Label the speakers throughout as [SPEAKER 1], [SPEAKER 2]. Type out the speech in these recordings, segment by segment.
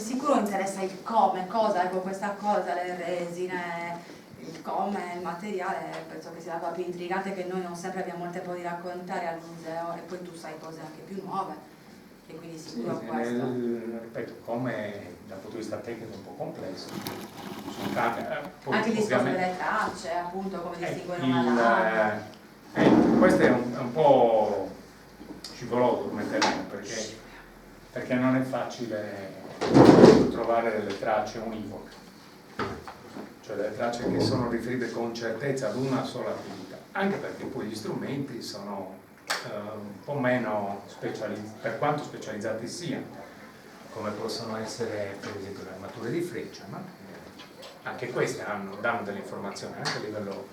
[SPEAKER 1] sicuro interessa il come, cosa, ecco questa cosa, le resine, il come, il materiale, penso che sia la cosa più intrigante che noi non sempre abbiamo il tempo di raccontare al museo e poi tu sai cose anche più nuove e quindi sicuro questo.
[SPEAKER 2] Ripeto, come dal punto di vista tecnico è un po' complesso.
[SPEAKER 1] Anche il discorso delle tracce, appunto, come distinguere una lama.
[SPEAKER 2] Questo è un po' scivoloso come terreno perché non è facile trovare delle tracce univoche, cioè delle tracce che sono riferite con certezza ad una sola attività, anche perché poi gli strumenti sono un po' meno specializzati, per quanto specializzati siano, come possono essere per esempio le armature di freccia, ma anche queste danno delle informazioni anche a livello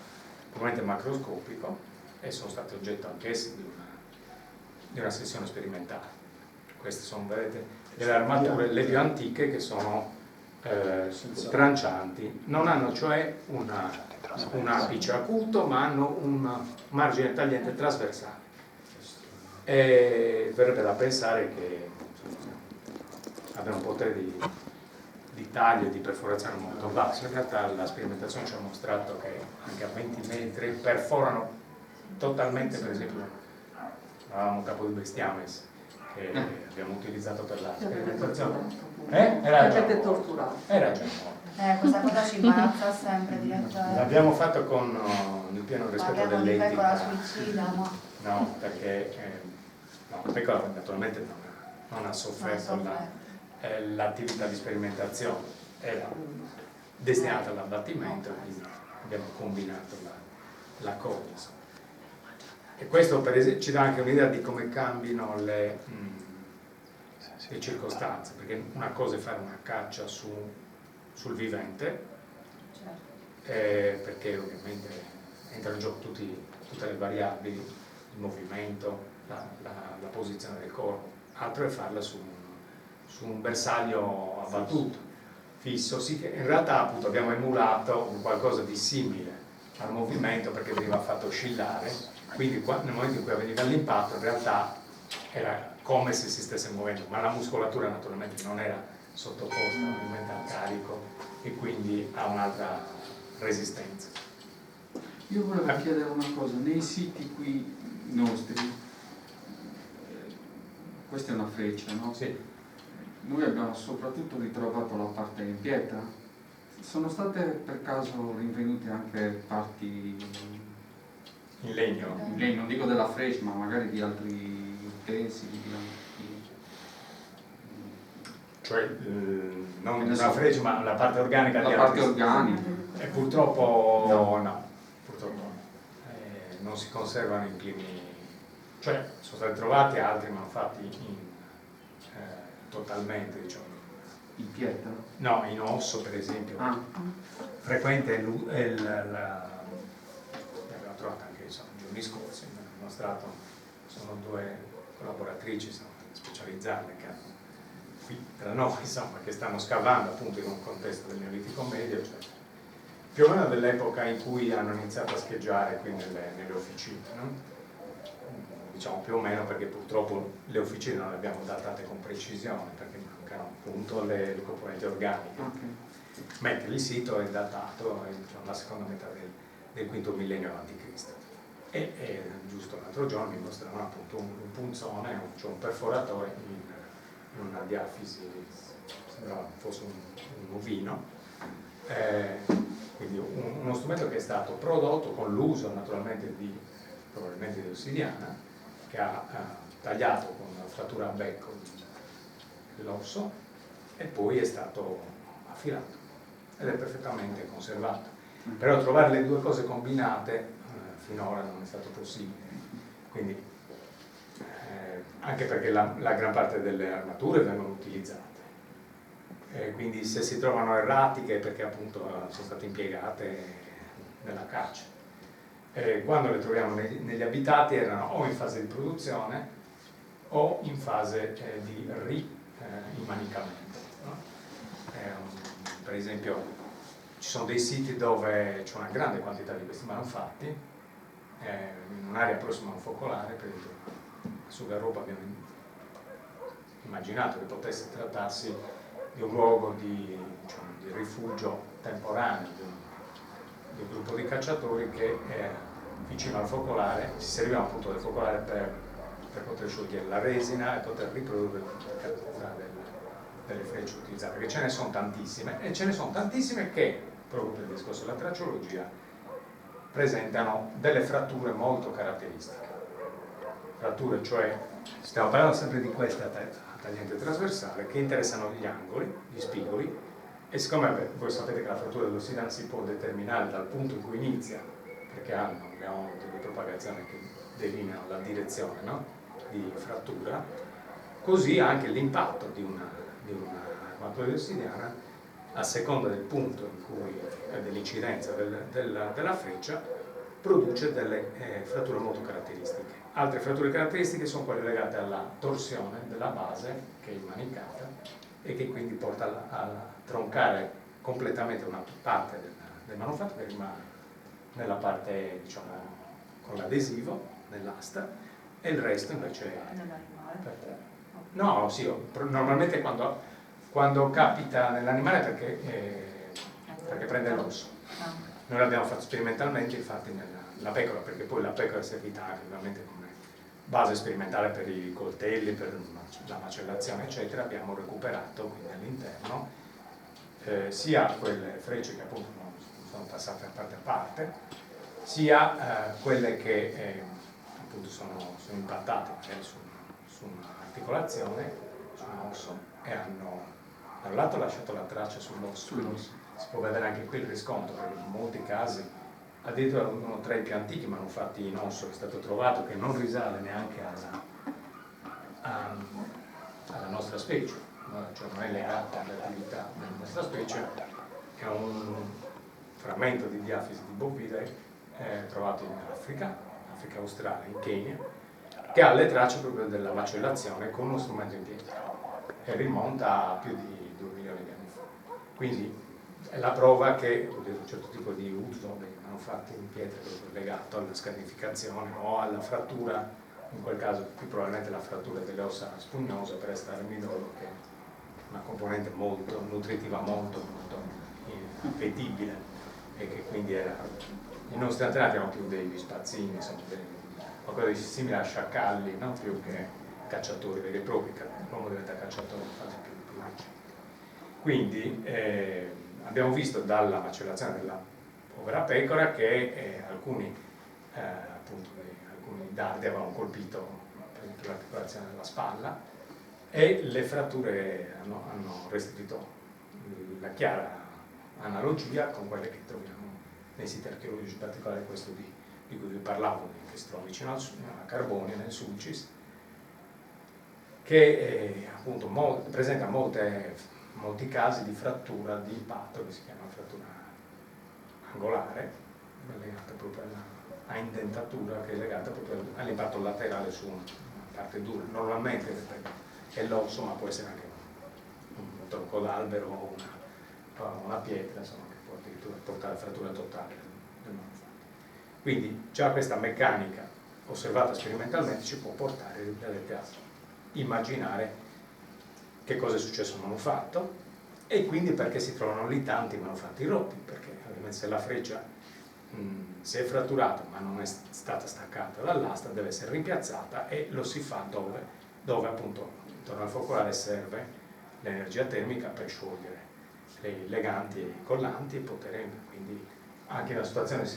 [SPEAKER 2] puramente macroscopico e sono state oggetto anch'esse di una sessione sperimentale. Queste sono, vedete, delle armature, le più antiche, che sono trancianti, non hanno cioè un apice acuto, ma hanno un margine tagliente trasversale. E verrebbe da pensare che abbiano un potere di taglio e di perforazione molto basso. In realtà la sperimentazione ci ha mostrato che anche a 20 metri perforano totalmente, per esempio avevamo un capo di bestiames che abbiamo utilizzato per la sperimentazione. Era già torturato. Era già morto.
[SPEAKER 1] Questa cosa ci imbarazza sempre, direttore.
[SPEAKER 2] L'abbiamo fatto con il pieno rispetto dell'etica.
[SPEAKER 1] Pecora suicida, no?
[SPEAKER 2] No, perché Pecora naturalmente non ha sofferto l'attività di sperimentazione, era destinata all'abbattimento, quindi abbiamo combinato la cosa. E questo per esempio ci dà anche un'idea di come cambino le circostanze, perché una cosa è fare una caccia sul vivente, perché ovviamente entrano in gioco tutte le variabili, il movimento, la posizione del corpo, altro è farla su un bersaglio abbattuto, fisso, sì, che in realtà appunto abbiamo emulato un qualcosa di simile al movimento perché veniva fatto oscillare, quindi nel momento in cui avveniva l'impatto in realtà era come se si stesse muovendo, ma la muscolatura naturalmente non era sottoposta ovviamente al carico e quindi a un'altra resistenza.
[SPEAKER 3] Io volevo chiedere una cosa, nei siti qui nostri, questa è una freccia, no?
[SPEAKER 2] Sì.
[SPEAKER 3] Noi abbiamo soprattutto ritrovato la parte in pietra. Sono state per caso rinvenute anche parti
[SPEAKER 2] in legno?
[SPEAKER 3] In legno, non dico della freccia, ma magari di altri utensili.
[SPEAKER 2] Cioè non una freccia, ma la parte organica
[SPEAKER 3] la
[SPEAKER 2] di
[SPEAKER 3] parte
[SPEAKER 2] altri.
[SPEAKER 3] organica.
[SPEAKER 2] E purtroppo no. Purtroppo no. Non si conservano in climi, cioè sono stati trovati altri ma fatti totalmente, diciamo.
[SPEAKER 3] In pietra?
[SPEAKER 2] No, in osso per esempio. Frequente l'abbiamo trovato anche nei giorni scorsi, mi hanno dimostrato, sono due collaboratrici specializzate che hanno qui tra noi, insomma, che stanno scavando appunto in un contesto del Neolitico medio, cioè più o meno dell'epoca in cui hanno iniziato a scheggiare qui nelle officine, no? Diciamo più o meno perché purtroppo le officine non le abbiamo datate con precisione perché mancano appunto le componenti organiche, mentre il sito è datato diciamo, la seconda metà del V millennio a.C. e giusto l'altro giorno mi mostravano appunto un punzone, cioè un perforatore in una diafisi, sembrava fosse un ovino, quindi uno strumento che è stato prodotto con l'uso naturalmente probabilmente di ossidiana, che ha tagliato con una frattura a becco l'osso e poi è stato affilato ed è perfettamente conservato. Però trovare le due cose combinate finora non è stato possibile, quindi anche perché la gran parte delle armature vengono utilizzate, quindi se si trovano erratiche è perché appunto sono state impiegate nella caccia. Quando le troviamo negli abitati erano o in fase di produzione o in fase di rimanicamento, no? Per esempio ci sono dei siti dove c'è una grande quantità di questi manufatti, in un'area prossima a un focolare, per esempio su Garroba abbiamo immaginato che potesse trattarsi un luogo di rifugio temporaneo di un gruppo di cacciatori che vicino al focolare si servivano appunto del focolare per poter sciogliere la resina e poter riprodurre la cattura delle frecce utilizzate, perché ce ne sono tantissime, e ce ne sono tantissime che, proprio per il discorso della tracciologia, presentano delle fratture molto caratteristiche. Fratture, cioè, stiamo parlando sempre di questa tagliente trasversale, che interessano gli angoli, gli spigoli, e siccome voi sapete che la frattura dell'ossidana si può determinare dal punto in cui inizia, perché hanno le onde di propagazione che delineano la direzione, no? Di frattura, così anche l'impatto di un'armatura di ossidiana, a seconda del punto in cui dell'incidenza della freccia, produce delle fratture molto caratteristiche. Altre fratture caratteristiche sono quelle legate alla torsione della base, che è immanicata, e che quindi porta a troncare completamente una parte del manufatto, che rimane nella parte, diciamo, con l'adesivo, nell'asta, e il resto invece è per terra. No, sì, normalmente quando capita nell'animale perché prende l'osso. Noi l'abbiamo fatto sperimentalmente, infatti, nella pecora, perché poi la pecora è servita anche ovviamente come base sperimentale per i coltelli, per la macellazione, eccetera. Abbiamo recuperato quindi all'interno sia quelle frecce che appunto non sono passate a parte, sia quelle che appunto sono impattate su un'articolazione, su un osso, e hanno da un lato lasciato la traccia sull'osso. Si può vedere anche qui il riscontro, perché in molti casi, addirittura uno tra i più antichi manufatti in osso che è stato trovato, che non risale neanche alla nostra specie, cioè non è legato all'attività della nostra specie, è un frammento di diafisi di bovide trovato in Africa australe, in Kenya, che ha le tracce proprio della macellazione con uno strumento in pietra, e rimonta a più di 2 milioni di anni fa. Quindi è la prova che un certo tipo di uso dei manufatti in pietra è legato alla scarificazione o alla frattura, in quel caso più probabilmente la frattura delle ossa spugnose per estrarre il midollo, che è una componente molto nutritiva, molto appetibile, e che quindi i nostri antenati erano più degli spazzini, insomma, qualcosa di simile a sciacalli, no? Più che cacciatori veri e propri. L'uomo diventa cacciatore in fase più recente. Quindi abbiamo visto dalla macellazione della povera pecora che alcuni dardi avevano colpito per esempio l'articolazione della spalla, e le fratture hanno restituito la chiara analogia con quelle che troviamo nei siti archeologici, in particolare questo di cui vi parlavo, che si trova vicino a Carbonia, nel Sulcis, che appunto presenta molti casi di frattura di impatto, che si chiama frattura angolare, legata proprio a indentatura, che è legata proprio all'impatto laterale su una parte dura. Normalmente è l'osso, ma può essere anche un tronco d'albero o una pietra, insomma, che può addirittura portare a frattura totale del manufatto. Quindi già questa meccanica osservata sperimentalmente ci può portare a immaginare che cosa è successo al manufatto, e quindi perché si trovano lì tanti manufatti rotti, perché ovviamente se la freccia si è fratturata ma non è stata staccata dall'asta, deve essere rimpiazzata, e lo si fa dove appunto intorno al focolare serve l'energia termica per sciogliere i leganti e i collanti, e poter quindi anche in una situazione,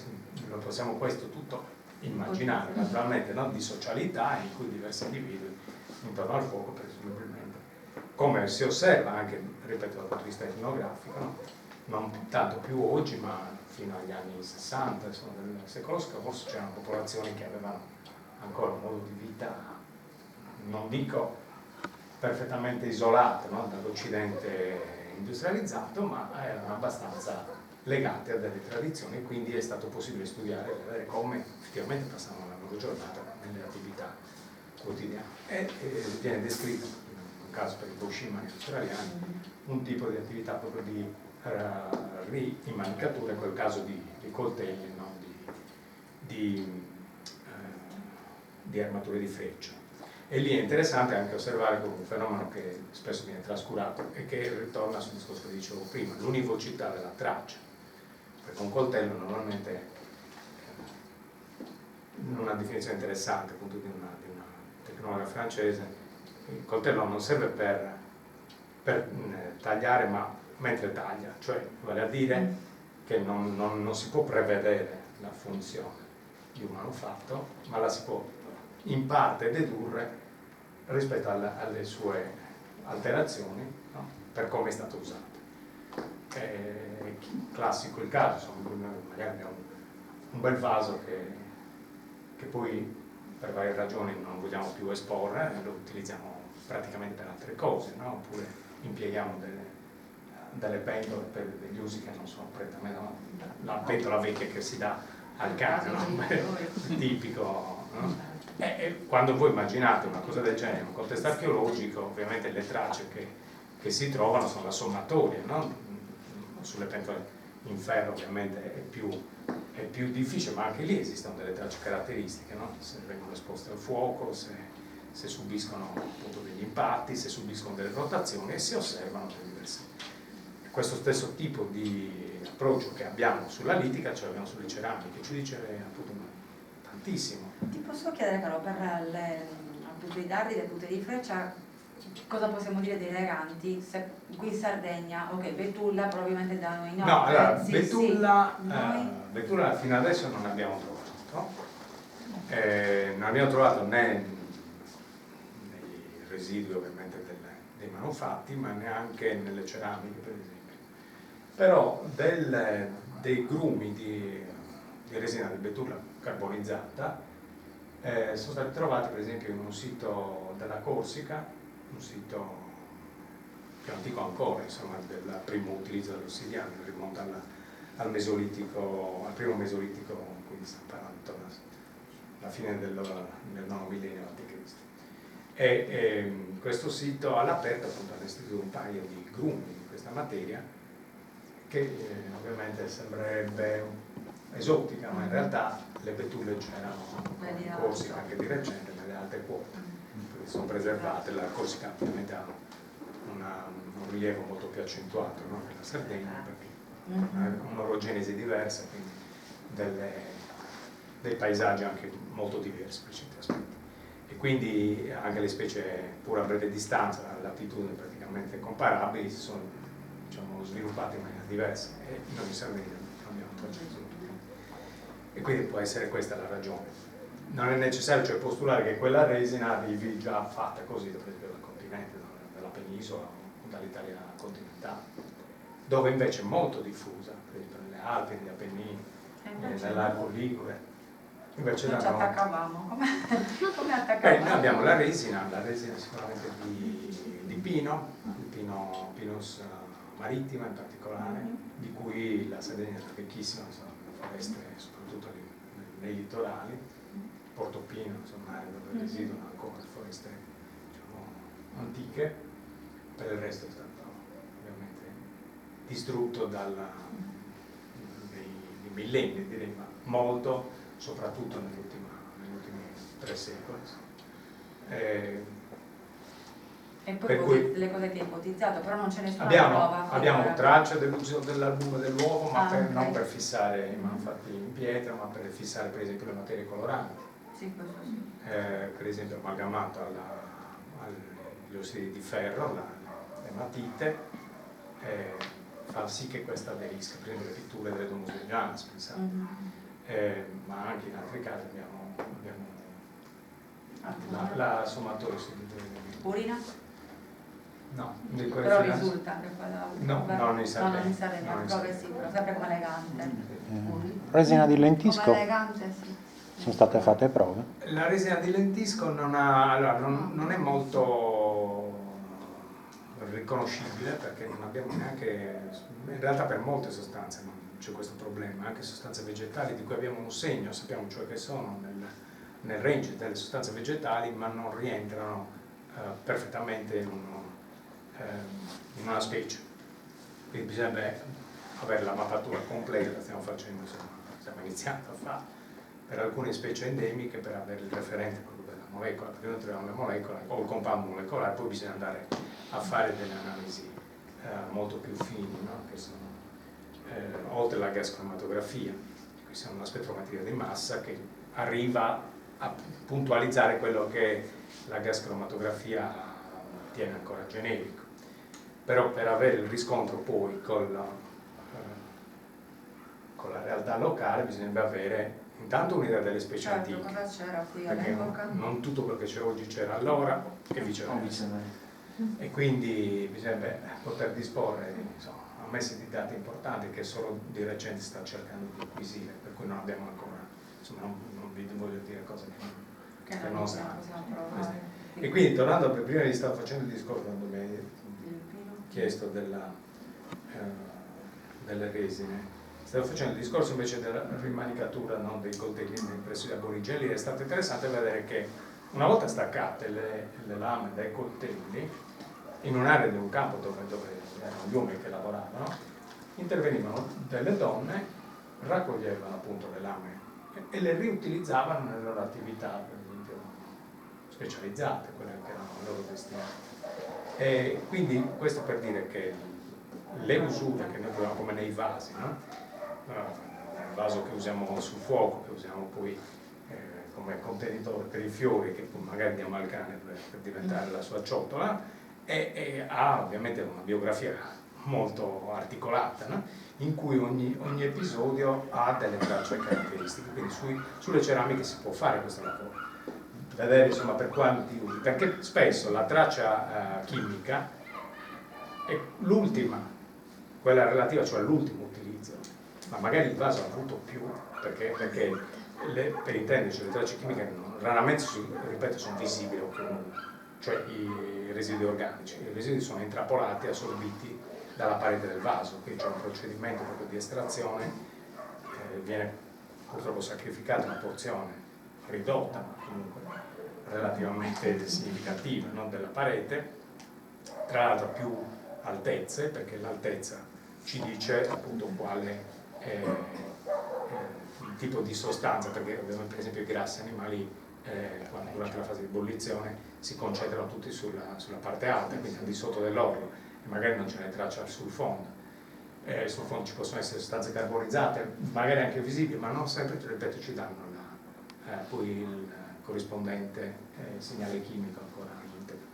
[SPEAKER 2] lo possiamo questo tutto immaginare naturalmente, no? Di socialità in cui diversi individui intorno al fuoco, presumibilmente, come si osserva anche, ripeto, dal punto di vista etnografico, no? Non tanto più oggi, ma fino agli anni 60, insomma, del secolo scorso, c'erano popolazioni che avevano ancora un modo di vita, non dico perfettamente isolato, no? Dall'Occidente industrializzato, ma erano abbastanza legate a delle tradizioni, e quindi è stato possibile studiare e vedere come effettivamente passavano la loro giornata nelle attività quotidiane. E viene descritto, in un caso per i boscimani australiani, un tipo di attività proprio di rimanicatura, in quel caso di coltelli, no? di armature di freccia. E lì è interessante anche osservare come un fenomeno che spesso viene trascurato e che ritorna sul discorso che dicevo prima, l'univocità della traccia. Perché un coltello normalmente, in una definizione interessante appunto di una tecnologa francese, il coltello non serve per tagliare ma mentre taglia, cioè vale a dire che non si può prevedere la funzione di un manufatto, ma la si può in parte dedurre rispetto alle sue alterazioni, no? Per come è stato usato. È classico il caso, magari abbiamo un bel vaso che poi per varie ragioni non vogliamo più esporre e lo utilizziamo praticamente per altre cose, no? Oppure impieghiamo delle pentole per degli usi che non sono prettamente, no? La pentola vecchia che si dà al cane, no? Tipico, no? E quando voi immaginate una cosa del genere in un contesto archeologico, ovviamente le tracce che si trovano sono la sommatoria, no? Sulle pentole in ferro ovviamente è più difficile, ma anche lì esistono delle tracce caratteristiche, no? Se vengono esposte al fuoco, se subiscono appunto degli impatti, se subiscono delle rotazioni e si osservano delle diverse. Questo stesso tipo di approccio che abbiamo sulla litica ce l'abbiamo sulle ceramiche, ci dice appunto tantissimo.
[SPEAKER 1] Ti posso chiedere però per appunto i dardi, le punte di freccia, cosa possiamo dire dei leganti? Qui in Sardegna, ok, Betulla probabilmente da noi no.
[SPEAKER 2] No, allora,
[SPEAKER 1] sì,
[SPEAKER 2] Betulla,
[SPEAKER 1] sì. Noi...
[SPEAKER 2] Betulla fino adesso non abbiamo trovato. Non abbiamo trovato né nei residui ovviamente dei manufatti, ma neanche nelle ceramiche per esempio. Però dei grumi di resina di Betulla carbonizzata sono stati trovati per esempio in un sito della Corsica, un sito più antico ancora, insomma, del primo utilizzo dell'ossidiano, rimonta al Mesolitico, al primo Mesolitico, quindi stiamo parlando alla fine del IX millennio a.C. E questo sito all'aperto appunto ha istituito un paio di grumi di questa materia che ovviamente sembrerebbe esotica, ma in realtà le betulle c'erano in Corsica anche di recente nelle alte quote, perché sono preservate. La Corsica ovviamente ha un rilievo molto più accentuato, no? Che la Sardegna, perché ha un'orogenesi diversa, quindi dei paesaggi anche molto diversi per certi aspetti. E quindi anche le specie pur a breve distanza, a latitudini praticamente comparabili, si sono, diciamo, sviluppate in maniera diversa e noi in Sardegna non abbiamo tracciato. E quindi può essere questa la ragione. Non è necessario cioè postulare che quella resina arrivi già fatta così, per esempio dal continente, dalla penisola o dall'Italia continentale, dove invece è molto diffusa, per esempio nelle Alpi, negli Appennini, nell'Arco Ligure. Invece
[SPEAKER 1] non ci attaccavamo. Come attaccavamo?
[SPEAKER 2] Noi abbiamo la resina sicuramente di pino, il Pinus marittima in particolare, di cui la Sardegna è ricchissima, sono foreste soprattutto nei litorali, Portofino, insomma, dove residuano ancora foreste, diciamo, antiche. Per il resto è stato ovviamente distrutto dei millenni, direi, ma molto, soprattutto negli ultimi 3 secoli.
[SPEAKER 1] E poi le cose che hai ipotizzato, però non c'è nessuna prova.
[SPEAKER 2] Abbiamo traccia dell'uso dell'albume dell'uovo, ma
[SPEAKER 1] okay.
[SPEAKER 2] non per fissare i manufatti in pietra, ma per fissare per esempio le materie coloranti.
[SPEAKER 1] Sì, questo sì.
[SPEAKER 2] Per esempio amalgamato agli ossidi di ferro, l'ematite, fa sì che questa aderisca, per esempio le pitture delle Domus Vegianas, pensate. Ma anche in altri casi abbiamo la sommatoria
[SPEAKER 1] urina?
[SPEAKER 2] No,
[SPEAKER 1] però risulta che quella
[SPEAKER 2] non in Sardegna.
[SPEAKER 1] Non in Sardegna, prove sì, però sempre come elegante.
[SPEAKER 4] Resina di lentisco?
[SPEAKER 1] Come elegante, sì.
[SPEAKER 4] Sono state fatte prove?
[SPEAKER 2] La resina di lentisco non è molto riconoscibile perché non abbiamo neanche, in realtà per molte sostanze non c'è questo problema, anche sostanze vegetali di cui abbiamo un segno, sappiamo cioè che sono nel range delle sostanze vegetali, ma non rientrano perfettamente in una specie. Quindi bisognerebbe avere la mappatura completa, la stiamo facendo, stiamo iniziando a fare per alcune specie endemiche per avere il referente proprio molecola, perché noi troviamo la molecola o il compound molecolare, poi bisogna andare a fare delle analisi molto più fini, no? Che sono oltre la gas cromatografia, questa è una spettrometria di massa che arriva a puntualizzare quello che la gas cromatografia tiene ancora generico. Però per avere il riscontro poi con la realtà locale bisognerebbe avere intanto un'idea delle specie antiche.
[SPEAKER 1] Certo, cosa c'era qui
[SPEAKER 2] Perché
[SPEAKER 1] all'epoca?
[SPEAKER 2] non tutto quello che c'è oggi c'era allora, che viceversa. E quindi bisognerebbe poter disporre insomma, ammessi di dati importanti che solo di recente sta cercando di acquisire, per cui non abbiamo ancora, insomma non vi voglio dire cose che non sanno. E quindi tornando, prima vi stavo facendo il discorso quando mi hai chiesto delle resine, stavo facendo il discorso invece della rimanicatura, no, dei coltelli presso gli aborigeni. È stato interessante vedere che una volta staccate le lame dai coltelli in un'area di un campo dove erano gli uomini che lavoravano, intervenivano delle donne, raccoglievano appunto le lame e le riutilizzavano nelle loro attività, per esempio specializzate, quelle che erano loro destinate. E quindi questo per dire che le usure che noi troviamo come nei vasi, no? Il vaso che usiamo sul fuoco, che usiamo poi come contenitore per i fiori, che poi magari diamo al cane per diventare la sua ciotola, e ha ovviamente una biografia molto articolata, no? In cui ogni episodio ha delle tracce caratteristiche, quindi sulle ceramiche si può fare questo lavoro, vedere insomma per quanti usi, perché spesso la traccia chimica è l'ultima, quella relativa, cioè l'ultimo utilizzo, ma magari il vaso ha avuto più, perché per intenderci le tracce chimiche raramente, ripeto, sono visibili o nulla, cioè i residui organici. I residui sono intrappolati, assorbiti dalla parete del vaso, quindi c'è un procedimento proprio di estrazione, viene purtroppo sacrificata una porzione ridotta, ma comunque relativamente significativa, no, della parete, tra l'altro più altezze, perché l'altezza ci dice appunto quale il tipo di sostanza, perché ovviamente per esempio i grassi animali durante la fase di ebollizione si concentrano tutti sulla parte alta, quindi al di sotto dell'orlo, e magari non ce n'è traccia sul fondo. Sul fondo ci possono essere sostanze carbonizzate, magari anche visibili, ma non sempre, ripeto, ci danno poi il corrispondente segnale chimico ancora integro.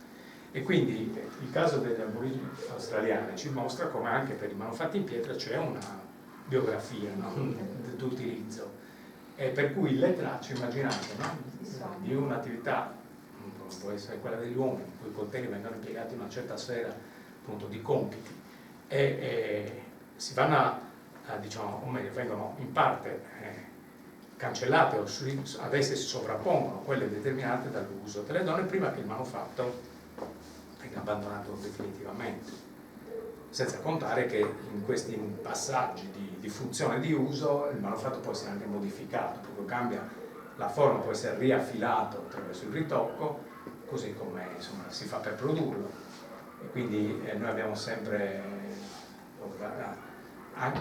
[SPEAKER 2] E quindi il caso degli aborigeni australiani ci mostra come anche per i manufatti in pietra c'è una biografia, no? D'utilizzo, e per cui le tracce, immaginate, no? Di un'attività, può essere quella degli uomini, in cui i coltelli vengono impiegati in una certa sfera appunto di compiti e si vanno diciamo, o meglio, vengono in parte cancellate o ad esse si sovrappongono quelle determinate dall'uso delle donne prima che il manufatto venga abbandonato definitivamente, senza contare che in questi passaggi di funzione di uso il manufatto può essere anche modificato, proprio cambia la forma, può essere riaffilato attraverso il ritocco, così come insomma, si fa per produrlo. E quindi noi abbiamo sempre,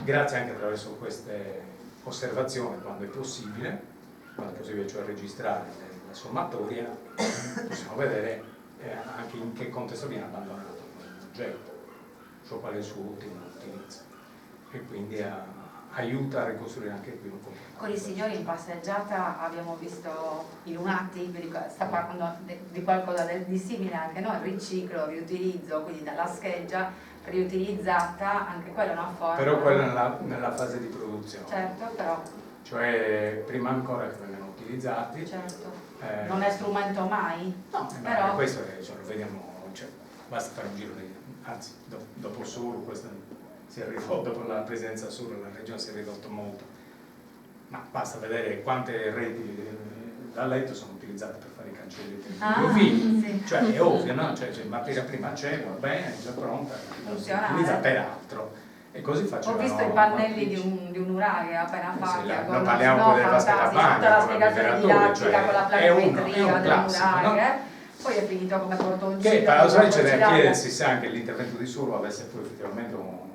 [SPEAKER 2] grazie anche attraverso queste osservazioni, quando è possibile cioè registrare la sommatoria, possiamo vedere anche in che contesto viene abbandonato l'oggetto, cioè qual è il suo ultimo utilizzo, e quindi aiuta a ricostruire anche qui un po'.
[SPEAKER 1] Con i signori in passeggiata abbiamo visto i lunati, sta parlando di qualcosa di simile anche noi, riciclo, riutilizzo, quindi dalla scheggia riutilizzata, anche quella è una forma.
[SPEAKER 2] Però quella nella fase di produzione.
[SPEAKER 1] Certo, però.
[SPEAKER 2] Cioè prima ancora che vengano utilizzati.
[SPEAKER 1] Certo. Non è strumento mai?
[SPEAKER 2] No,
[SPEAKER 1] però.
[SPEAKER 2] Questo cioè, lo vediamo, cioè, basta fare un giro anzi, dopo Suru, si è ridotto, dopo la presidenza Suru la regione si è ridotto molto, ma basta vedere quante reti da letto sono utilizzate per fare i cancelli
[SPEAKER 1] sì.
[SPEAKER 2] Cioè è ovvio, no? Cioè, materia prima c'è, va bene, è già pronta, si utilizza per altro. E così facciamo.
[SPEAKER 1] Ho visto i pannelli di un Uraghe appena fatti.
[SPEAKER 2] Non parliamo poi delle vasche da bagno,
[SPEAKER 1] tutta la spiegazione didattica,
[SPEAKER 2] cioè,
[SPEAKER 1] con la planimetria dell'Uraghe. Poi è finito come portoncino.
[SPEAKER 2] Che paradossalmente c'è da chiedersi se anche l'intervento di Suru avesse poi effettivamente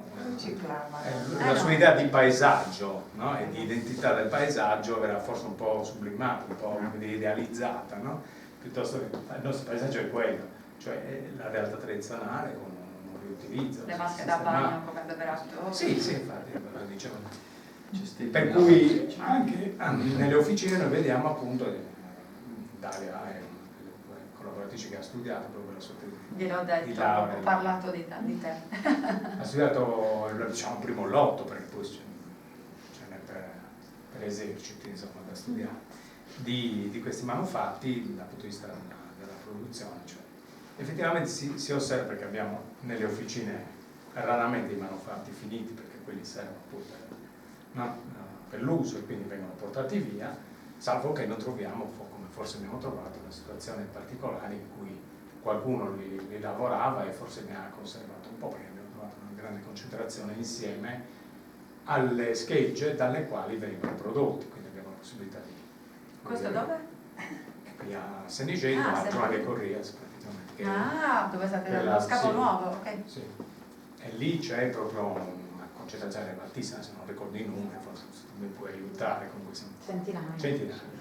[SPEAKER 2] la sua idea di paesaggio, no? E di identità del paesaggio era forse un po' sublimata, un po' idealizzata, no? piuttosto che il nostro paesaggio è quello, cioè la realtà tradizionale con un riutilizzo.
[SPEAKER 1] Le maschere da bagno come beverato.
[SPEAKER 2] Sì, infatti, lo dicevo. Per cui anche nelle officine noi vediamo appunto Dalia è una delle collaboratrici che ha studiato proprio la sua tesi
[SPEAKER 1] gliel'ho detto,
[SPEAKER 2] di laurea.
[SPEAKER 1] ho parlato di te.
[SPEAKER 2] Ha studiato, diciamo, il primo lotto, perché poi ce n'è per eserciti, insomma, da studiare, di questi manufatti dal punto di vista della produzione. Cioè, effettivamente si osserva, perché abbiamo nelle officine raramente i manufatti finiti, perché quelli servono appunto per l'uso e quindi vengono portati via, salvo che non troviamo, come forse abbiamo trovato, una situazione particolare in cui qualcuno li lavorava e forse ne ha conservato un po', perché abbiamo trovato una grande concentrazione insieme alle schegge dalle quali venivano prodotti, quindi abbiamo la possibilità di...
[SPEAKER 1] Questo dove?
[SPEAKER 2] Qui a Senicello, a Trova dei Corrias praticamente.
[SPEAKER 1] Dove state lo scavo nuovo, ok.
[SPEAKER 2] Sì. E lì c'è proprio concentrazione altissima, se non ricordo i numeri, forse mi puoi aiutare con questo. Centinaia.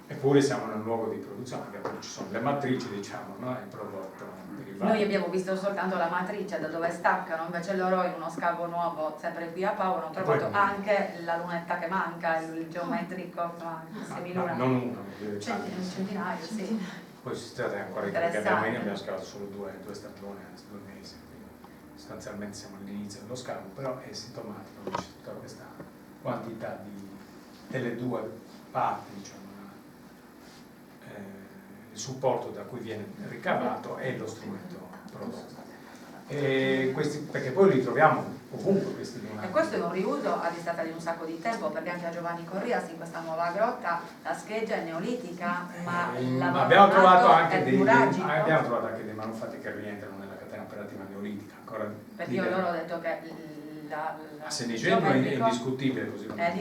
[SPEAKER 2] Eppure siamo nel luogo di produzione, perché ci sono le matrici, diciamo, no? Il prodotto derivato.
[SPEAKER 1] Noi abbiamo visto soltanto la matrice da dove staccano, invece loro in uno scavo nuovo, sempre qui a Pau, hanno trovato anche la lunetta che manca, il geometrico, il semiluna.
[SPEAKER 2] Non uno,
[SPEAKER 1] un centinaio, sì.
[SPEAKER 2] Poi si tratta ancora di perché abbiamo scavato solo due stagioni, 2 mesi. Sostanzialmente siamo all'inizio dello scavo, però è sintomatico che c'è tutta questa quantità delle due parti, diciamo, il supporto da cui viene ricavato e lo strumento prodotto. Perché poi li troviamo ovunque questi lunari.
[SPEAKER 1] E questo è un riuso a distanza di un sacco di tempo, perché anche a Giovanni Corrias in questa nuova grotta la scheggia è neolitica, ma
[SPEAKER 2] abbiamo trovato anche dei manufatti che rientrano nella catena operativa neolitica.
[SPEAKER 1] Perché io loro ho detto che
[SPEAKER 2] a Senicello è indiscutibile, così come
[SPEAKER 1] di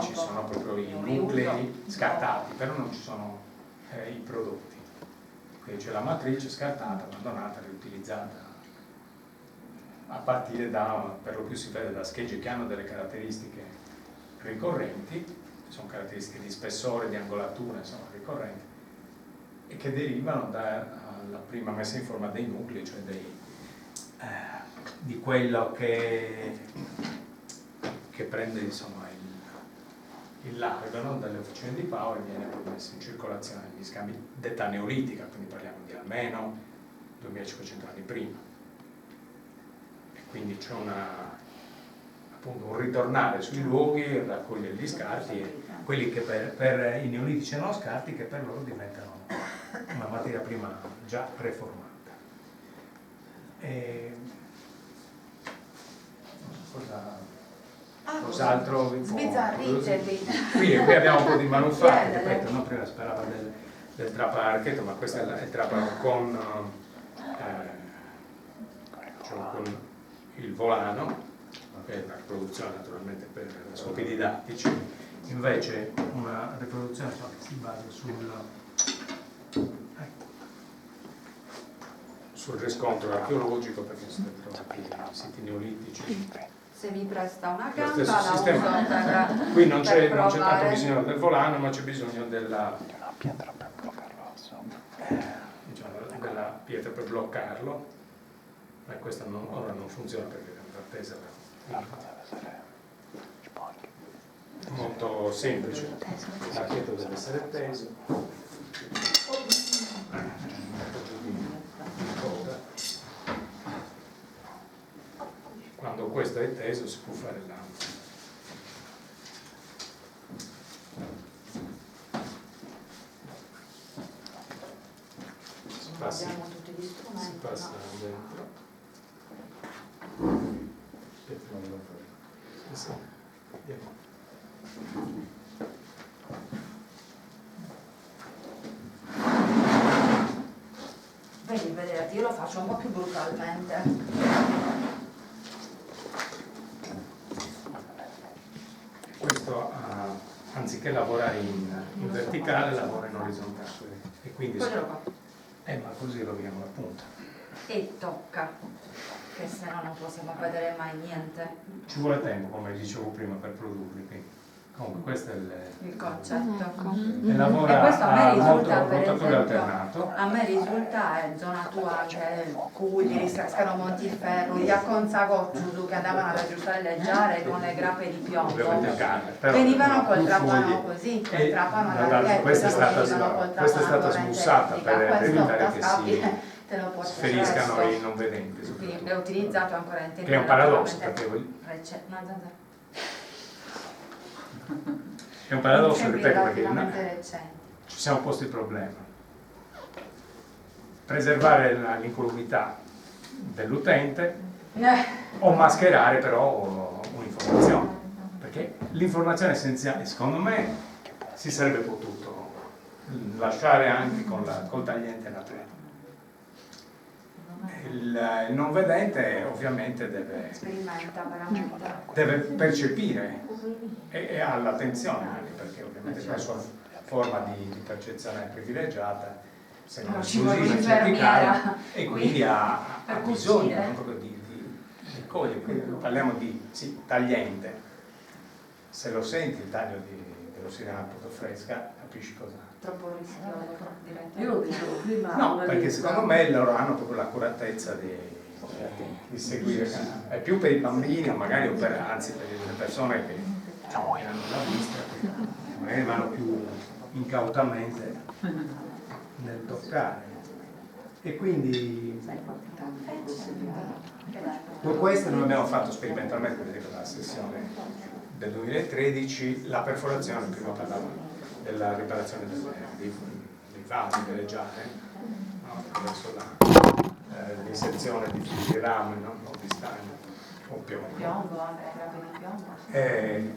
[SPEAKER 2] ci sono proprio i nuclei scartati, però non ci sono i prodotti. Quindi c'è la matrice scartata, abbandonata, riutilizzata a partire per lo più si vede da schegge che hanno delle caratteristiche ricorrenti, sono caratteristiche di spessore, di angolatura, insomma, ricorrenti, e che derivano dalla prima messa in forma dei nuclei, cioè di quello che prende, insomma, il largo, no? Dalle officine di Pau e viene poi messo in circolazione negli scambi d'età neolitica, quindi parliamo di almeno 2500 anni prima. E quindi c'è appunto un ritornare sui luoghi, raccogliere gli scarti, e quelli che per i neolitici erano scarti, che per loro diventano una materia prima già preformata. Cos'altro vi
[SPEAKER 1] sbizzarritevi.
[SPEAKER 2] Qui abbiamo un po' di manufatti, ripeto, no? Prima sperava del trapano archetto, ma questo è il trapano con il volano, che è una riproduzione naturalmente per scopi didattici, invece una riproduzione che si basa sul riscontro archeologico, perché si trovano siti neolitici.
[SPEAKER 1] Se mi presta una
[SPEAKER 2] Lo
[SPEAKER 1] gamba
[SPEAKER 2] stesso
[SPEAKER 1] la
[SPEAKER 2] sistema.
[SPEAKER 1] uso per
[SPEAKER 2] Qui non c'è tanto bisogno del volano, ma c'è bisogno
[SPEAKER 4] Una pietra per bloccarlo sopra.
[SPEAKER 2] diciamo, della pietra per bloccarlo, ma questa ora non funziona perché va appesa molto semplice. L'archetto deve essere teso. Quando questo è teso si può fare l'altro. Si passa dentro. Sì.
[SPEAKER 1] Vedete, io lo faccio un po' più brutalmente.
[SPEAKER 2] Questo anziché lavorare in verticale lavora in orizzontale e quindi ma così roviniamo la punta.
[SPEAKER 1] E tocca, che se no non possiamo vedere mai niente.
[SPEAKER 2] Ci vuole tempo, come dicevo prima, per produrli, quindi Comunque questo è
[SPEAKER 1] il concetto.
[SPEAKER 2] E lavora
[SPEAKER 1] E questo a me risulta, per
[SPEAKER 2] rotatore
[SPEAKER 1] esempio,
[SPEAKER 2] alternato.
[SPEAKER 1] a me risulta in zona tua che Cugli, Riscascano, Montiferru, gli Acconzagocciusu che andavano ad aggiustare le giare con le grappe di piombo, venivano col trapano così, col trapano all'archetto,
[SPEAKER 2] questa è stata smussata per evitare che si feriscano i non vedenti.
[SPEAKER 1] Quindi è utilizzato ancora in tempi
[SPEAKER 2] che è un paradosso, perché è un paradosso, ripeto, perché ci siamo posti il problema: preservare l'incolumità dell'utente o mascherare però un'informazione, perché l'informazione essenziale, secondo me, si sarebbe potuto lasciare anche col tagliente laterale. Il non vedente ovviamente deve percepire e ha l'attenzione anche, perché ovviamente la sua forma di percezione privilegiata, se non esclusiva, cervicale, e quindi ha bisogno proprio di cogliere. Quindi parliamo di tagliente. Se lo senti il taglio dello sinapo fresca, capisci cosa.
[SPEAKER 1] Troppo rischioso, direttamente.
[SPEAKER 5] Io lo dicevo prima.
[SPEAKER 2] No, perché secondo me loro hanno proprio l'accuratezza di seguire, è più per i bambini o magari anzi per le persone che hanno la vista, che magari vanno più incautamente nel toccare. E quindi con questo noi abbiamo fatto sperimentalmente, per esempio, nella sessione del 2013, la perforazione, prima parlavamo della riparazione dei vasi, delle giare, no? Attraverso l'inserzione di fili di rame, no? O di stagno o piombo. E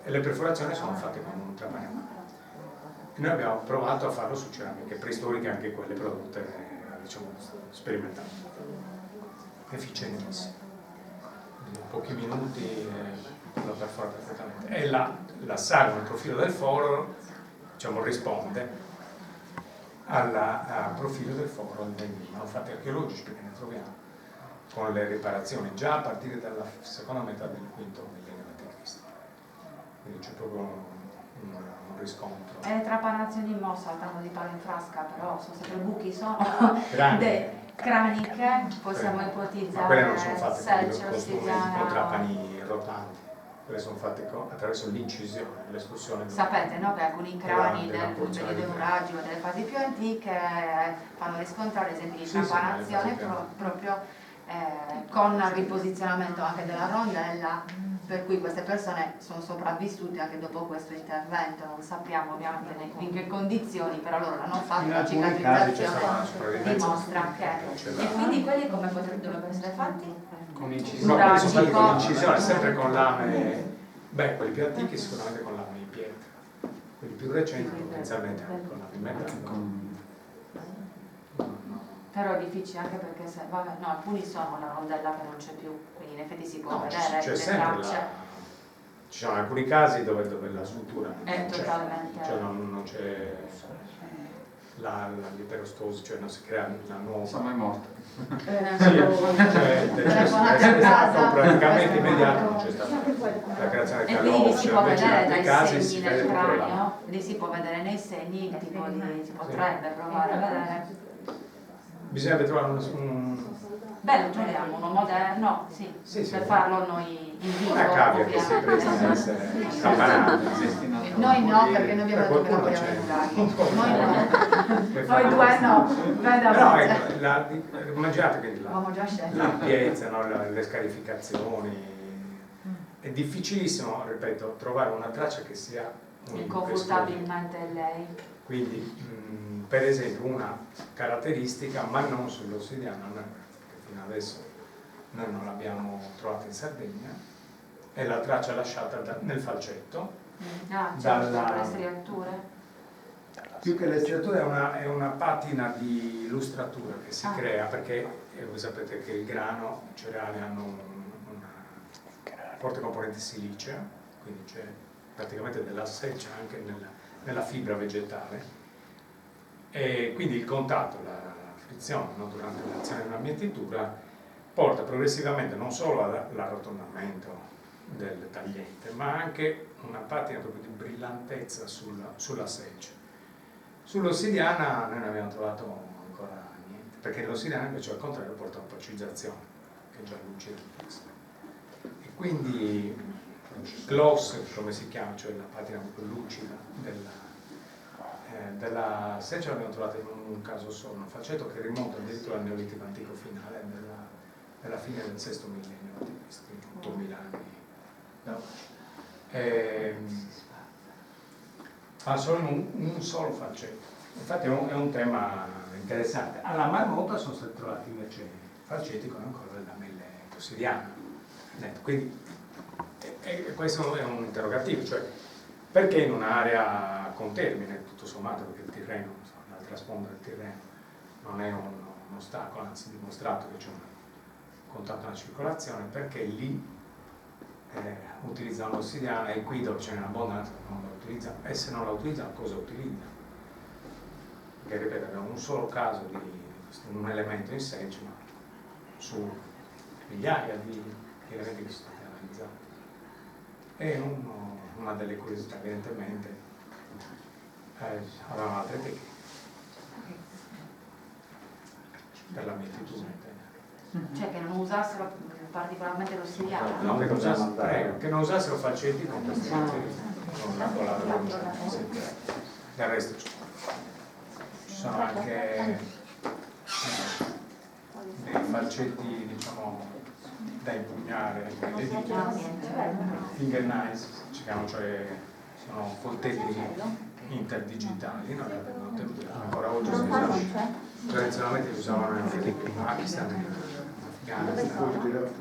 [SPEAKER 2] le perforazioni sono fatte con un trapano. Noi abbiamo provato a farlo su ceramiche preistoriche, anche quelle prodotte, diciamo, sperimentali. Efficientissime. In pochi minuti lo perfora perfettamente. E la saga, il profilo del foro, diciamo, risponde al profilo del foro dei manufatti archeologici, perché ne troviamo con le riparazioni già a partire dalla seconda metà del V millennio a.C. Quindi c'è proprio un riscontro.
[SPEAKER 1] E le trapanazioni mo saltando di palo in frasca, però sono sempre buchi, sono craniche, possiamo ipotizzare.
[SPEAKER 2] Ma quelle non sono fatte
[SPEAKER 1] selce,
[SPEAKER 2] con
[SPEAKER 1] ossidiana,
[SPEAKER 2] trapani rotanti, quelle sono fatte attraverso l'incisione, l'escursione.
[SPEAKER 1] Sapete, no, che alcuni crani del periodo euragio, delle fasi più antiche, fanno riscontrare esempi di trapanazione proprio con il riposizionamento anche della rondella, per cui queste persone sono sopravvissute anche dopo questo intervento. Non sappiamo ovviamente in che condizioni, però loro l'hanno fatto, la cicatrizzazione dimostra che. E quindi quelli come dovrebbero essere fatti?
[SPEAKER 2] Con incisione. No, sono fatti con incisione, sempre con lame, quelli più antichi sicuramente con lame in pietra, quelli più recenti potenzialmente anche con lame in metallo.
[SPEAKER 1] Però è difficile anche perché alcuni sono la rondella che non c'è più, quindi in effetti si può vedere
[SPEAKER 2] c'è
[SPEAKER 1] le
[SPEAKER 2] sempre
[SPEAKER 1] tracce.
[SPEAKER 2] Ci sono alcuni casi dove la struttura
[SPEAKER 1] È totalmente.
[SPEAKER 2] Cioè non c'è l'iperostosi, cioè non si crea una nuova.
[SPEAKER 3] Siamo morti.
[SPEAKER 2] È stato praticamente immediato, non c'è stata la creazione del
[SPEAKER 1] calore. E quindi li si può vedere dai
[SPEAKER 2] casi
[SPEAKER 1] segni nel cranio, li si può vedere nei segni che tipo si potrebbe provare a vedere.
[SPEAKER 2] Bisognerebbe trovare un
[SPEAKER 1] lo troviamo, uno moderno, per farlo noi in vivo.
[SPEAKER 2] Una cavia che si presta a essere stampanata.
[SPEAKER 1] Noi no, perché noi abbiamo detto che non vogliamo Noi no. Noi due no.
[SPEAKER 2] Però ecco, immaginate che l'ampiezza, no? Le scarificazioni. È difficilissimo, ripeto, trovare una traccia che sia
[SPEAKER 1] inconfutabilmente lei.
[SPEAKER 2] Quindi, per esempio, una caratteristica, ma non sull'ossidiana, che fino adesso noi non l'abbiamo trovata in Sardegna, è la traccia lasciata nel falcetto.
[SPEAKER 1] Per le striature?
[SPEAKER 2] Più che le striature è una patina di lustratura che si crea, perché voi sapete che il grano, i cereali hanno una forte componente silicea, quindi c'è praticamente della seccia anche nella fibra vegetale, e quindi il contatto, la frizione, no, durante l'azione della mietitura porta progressivamente non solo all'arrotondamento del tagliente, ma anche una patina proprio di brillantezza sulla selce. Sull'ossidiana noi non abbiamo trovato ancora niente, perché l'ossidiana invece al contrario porta un'opacizzazione, che è già lucida. E quindi gloss, come si chiama, cioè la patina proprio lucida della selce l'abbiamo trovata in un caso solo, un faceto che rimonta addirittura al Neolitico antico finale della fine del VI millennio, questi 8000 anni. No. Ha solo un solo faccetto. Infatti è un tema interessante. Alla Marmota sono stati trovati invece falcetti con ancora le lamelle ossidiane. Quindi questo è un interrogativo, cioè perché in un'area con termine, tutto sommato, perché il Tirreno, l'altra sponda del Tirreno non è un ostacolo, anzi è dimostrato che c'è un contatto alla circolazione, perché lì utilizzano l'ossidiana e qui dove c'è un'abbondanza non la utilizzano, e se non la utilizzano cosa utilizzano? Perché ripeto, abbiamo un solo caso di un elemento in selce, ma su migliaia di elementi che sono stati analizzati. E una delle curiosità evidentemente avevano altre tecniche per la mietitura.
[SPEAKER 1] Cioè che non usassero particolarmente l'ossidiana?
[SPEAKER 2] No, che non usassero falcetti con questi del resto ci sono anche dei falcetti, diciamo, da impugnare, le dita, finger knives, si chiamano, cioè sono coltelli interdigitali, no? Ancora oggi si usano, tradizionalmente si usavano in Pakistan, in Afghanistan,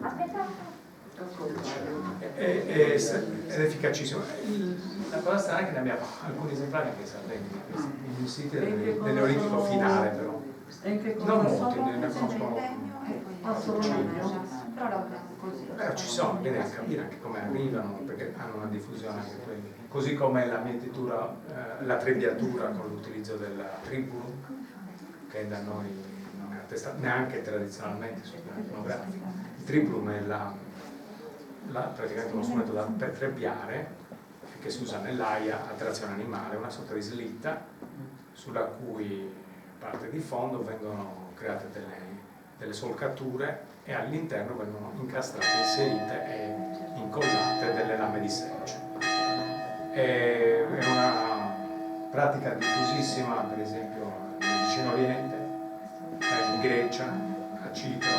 [SPEAKER 2] ed è efficacissimo. La cosa strana è che ne abbiamo alcuni esemplari anche in Sardegna, in siti del Neolitico finale, però non molti, ne conoscono però ci sono, viene a capire anche come arrivano, perché hanno una diffusione anche quelli, così come la mietitura, la trebbiatura con l'utilizzo del tribulum, che da noi non è attestato neanche tradizionalmente sul piano iconografico. Il tribulum è praticamente uno strumento per trebbiare, che si usa nell'aia a trazione animale, una sorta di slitta sulla cui parte di fondo vengono create delle solcature e all'interno vengono incastrate, inserite e incollate delle lame di selce. È una pratica diffusissima, per esempio nel Vicino Oriente, in Grecia, a Cipro,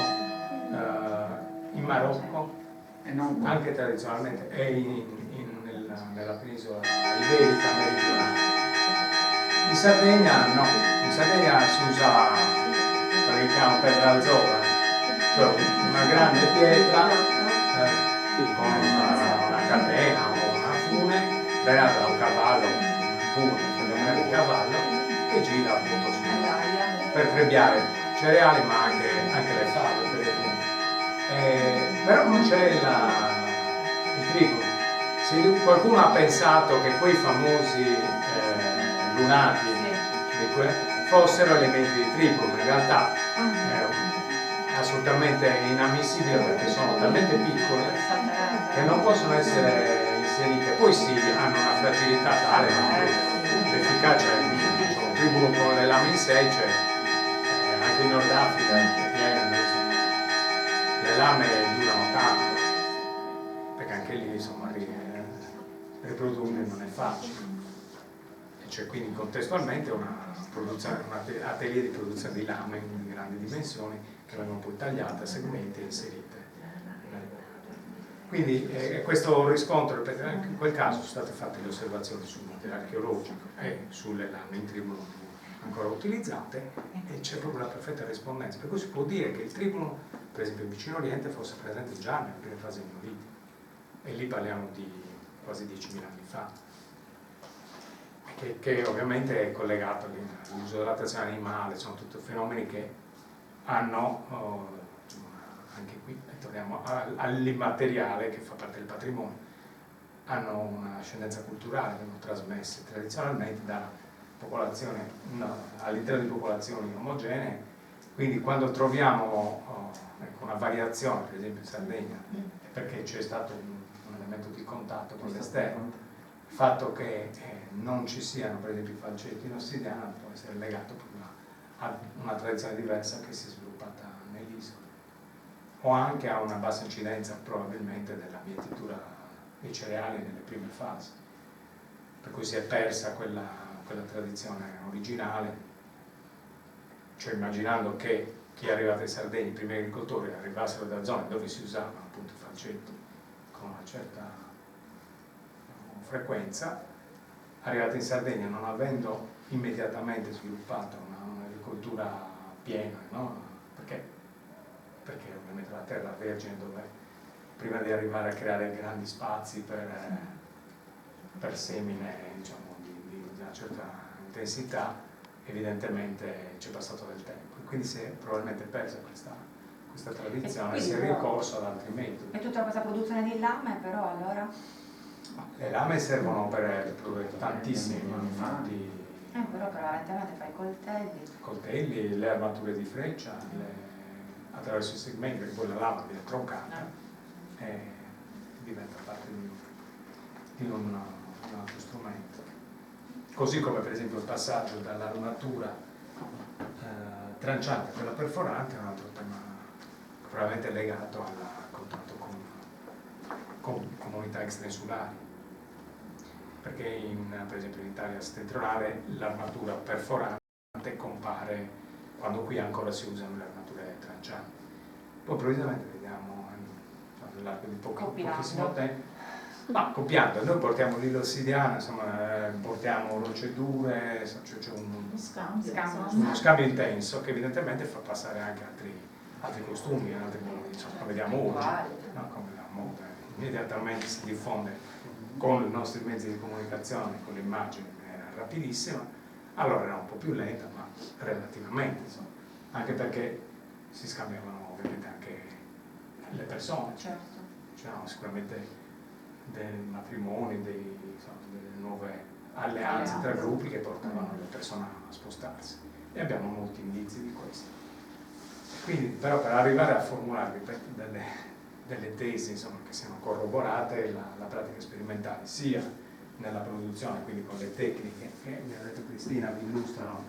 [SPEAKER 2] in Marocco, anche tradizionalmente, e nella penisola iberica meridionale. In Sardegna no, in Sardegna si usa quello che chiamano pedrazzola, cioè una grande pietra con una catena o una fune legata da un cavallo, un fune, fenomenale di cavallo, che gira appunto per trebbiare cereali ma anche le fave, per esempio. Però non c'è il tribolo. Se qualcuno ha pensato che quei famosi lunati fossero elementi di tribolo, in realtà è assolutamente inammissibile, perché sono talmente piccole che non possono essere inserite. Poi sì, hanno una fragilità tale, ma l'efficacia è minima. Il tribolo con le lame in selce, anche in Nord Africa è pieno, le lame durano tanto, perché anche lì insomma riprodurre non è facile. E c'è quindi contestualmente un atelier di produzione di lame in grandi dimensioni che vengono poi tagliate a segmenti e inserite. Quindi questo riscontro, anche in quel caso sono state fatte le osservazioni sul materiale archeologico e sulle lame in tribulum ancora utilizzate, e c'è proprio la perfetta rispondenza, per cui si può dire che il tribulum, per esempio in Vicino Oriente, fosse presente già nelle prime fasi neolitiche, e lì parliamo di quasi 10.000 anni fa, che ovviamente è collegato all'uso della trazione animale. Sono tutti fenomeni che hanno, anche qui torniamo all'immateriale che fa parte del patrimonio, hanno una ascendenza culturale, vengono trasmesse tradizionalmente da popolazioni, all'interno di popolazioni omogenee. Quindi quando troviamo una variazione, per esempio in Sardegna, perché c'è stato un elemento di contatto con l'esterno. Il fatto che non ci siano per esempio i falcetti in ossidiana può essere legato proprio a una tradizione diversa che si è sviluppata nell'isola, o anche a una bassa incidenza probabilmente della mietitura dei cereali nelle prime fasi, per cui si è persa quella tradizione originale, cioè immaginando che chi è arrivato in Sardegna, i primi agricoltori arrivassero da zone dove si usavano appunto i falcetti con una certa frequenza, arrivati in Sardegna non avendo immediatamente sviluppato un'agricoltura piena, no? Perché ovviamente la terra vergine, dove prima di arrivare a creare grandi spazi per semine, diciamo, di una certa intensità, evidentemente c'è passato del tempo, quindi si è probabilmente persa questa tradizione, si è ricorso ad altri metodi.
[SPEAKER 1] E tutta questa produzione di lame però allora?
[SPEAKER 2] Le lame servono per produrre tantissimi manufatti.
[SPEAKER 1] Però prevalentemente fai
[SPEAKER 2] coltelli, le armature di freccia, attraverso i segmenti, perché poi la lama viene troncata e diventa parte di un altro strumento. Così come per esempio il passaggio dall'armatura tranciante a quella perforante è un altro tema probabilmente legato al contatto con comunità extrainsulari, perché per esempio in Italia settentrionale l'armatura perforante compare quando qui ancora si usano le armature trancianti. Poi precisamente vediamo nell'arco di pochissimo tempo, ma copiando, noi portiamo lì l'ossidiana, insomma, portiamo procedure, c'è uno scambio intenso che evidentemente fa passare anche altri costumi, altri modi, insomma, come vediamo oggi, no? Come la moda immediatamente si diffonde con i nostri mezzi di comunicazione, con l'immagine rapidissima, allora era un po' più lenta, ma relativamente, insomma, anche perché si scambiavano ovviamente anche le persone,
[SPEAKER 1] certo.
[SPEAKER 2] C'erano sicuramente dei matrimoni, delle nuove alleanze tra gruppi che portavano le persone a spostarsi, e abbiamo molti indizi di questo. Quindi però per arrivare a formulare, ripeto, delle tesi, insomma, che siano corroborate, la pratica sperimentale sia nella produzione, quindi con le tecniche che mi ha detto Cristina vi illustrano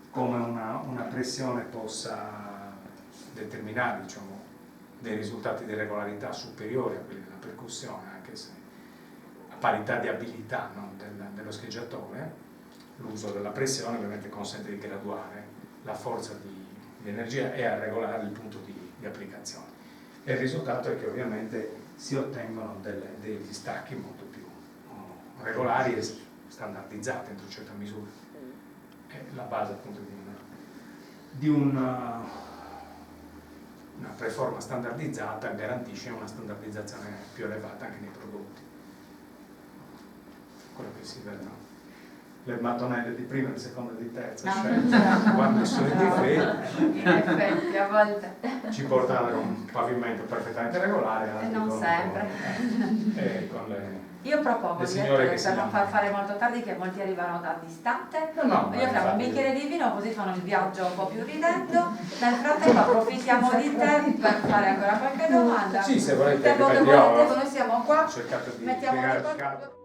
[SPEAKER 2] come una pressione possa determinare, diciamo, dei risultati di regolarità superiori a quelli della percussione, anche se a parità di abilità, no, dello scheggiatore, l'uso della pressione ovviamente consente di graduare la forza di energia e a regolare il punto di applicazione. E il risultato è che ovviamente si ottengono degli stacchi molto più regolari e standardizzati entro certa misura. È la base appunto di una preforma standardizzata garantisce una standardizzazione più elevata anche nei prodotti. Quello che si vede, le mattonelle di prima, di seconda e di terza, cioè, quando sono in difesa,
[SPEAKER 1] in effetti a volte
[SPEAKER 2] ci porta ad avere un pavimento perfettamente regolare,
[SPEAKER 1] e non sempre. Io propongo per non far fare molto tardi, che molti arrivano da distante, io faccio un bicchiere di vino così fanno il viaggio un po' più ridendo, nel frattempo approfittiamo di te per fare ancora qualche domanda.
[SPEAKER 2] Sì, se volete,
[SPEAKER 1] noi siamo qua,
[SPEAKER 2] cercate di
[SPEAKER 1] mettiamo
[SPEAKER 2] spiegare